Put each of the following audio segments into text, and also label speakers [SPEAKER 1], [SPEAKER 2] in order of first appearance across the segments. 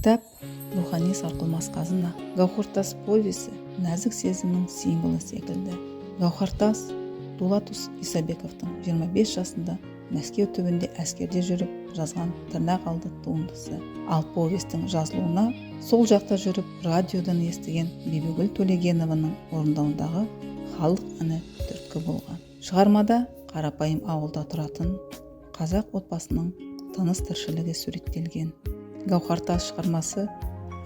[SPEAKER 1] Кітап рухани сарқылмас қазына. Гаухартас повесі нәзік сезімнің символы секілді. Гаухартас Дулатус Исабековтың 25 жасында Мәскеу түбінде әскерде жүріп жазған тырнақ алды туындысы. Ал повестің жазылуына сол жақта жүріп радиодан естіген Бибігүл Төлегенованың орындауындағы халық әні түрткі болған. Шығармада қарапайым ауылда тұратын қазақ отбасының тыныс тіршілігі суреттелген. Гаухартас шығармасы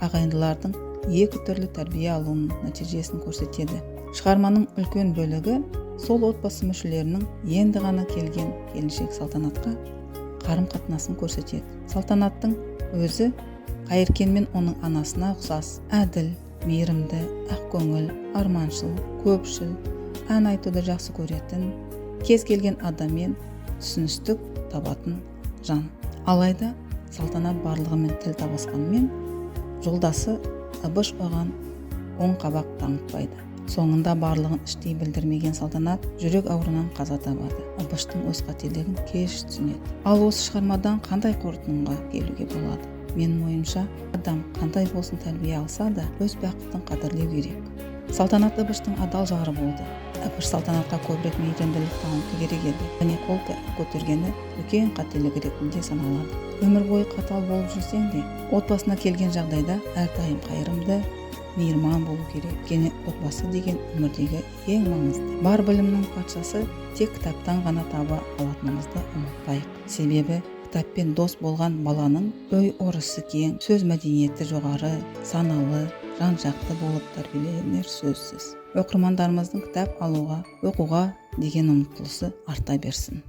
[SPEAKER 1] ағайындылардың екі түрлі тәрбие алуының нәтижесін көрсетеді. Шығарманың үлкен бөлігі сол отбасы мүшелерінің енді ғана келген келіншек Салтанатқа қарым-қатынасын көрсетеді. Салтанаттың өзі Қайыркен мен оның анасына ұқсас, әділ, мейірімді, ақкөңіл, арманшыл, көпшіл, ән айтуды жақсы көретін, кез келген адаммен түсіністік табатын жан. Алайда Салтанат барлығымен тіл табысқанымен, жолдасы Ыбыш оған оң қабақ танытпайды. Соңында барлығын іштей білдірмеген Салтанат жүрек ауруынан қаза табады. Ыбыштың өз қателігін кеш түсінеді. Ал осы шығармадан қандай қорытындыға келуге болады? Менің ойымша, адам қандай болсын тәрбие алса да, өз бақытын қадірлеу керек. Салтанат Ыбыштың адал жары болды. Ыбыш Салтанатқа көбірек мейірімділік таныту керек еді. Және қол көтергені үлкен қателік ретінде саналады. Өмір бойы қатал болып жүрсең де, отбасына келген жағдайда әрдайым қайырымды, мейірман болу керек. Және отбасы деген өмірдегі ең маңызды. Бар білімнің патшасы тек кітаптан ғана таба алатынымызды ұмытпайық. Себебі кітаппен дос болған баланың ой-өрісі кең, сөз мәдениеті жоғары, саналы, жан-жақты болып тәрбиеленер сөзсіз. Оқырмандарымыздың кітап алуға, оқуға деген ұмтылысы арта берсін.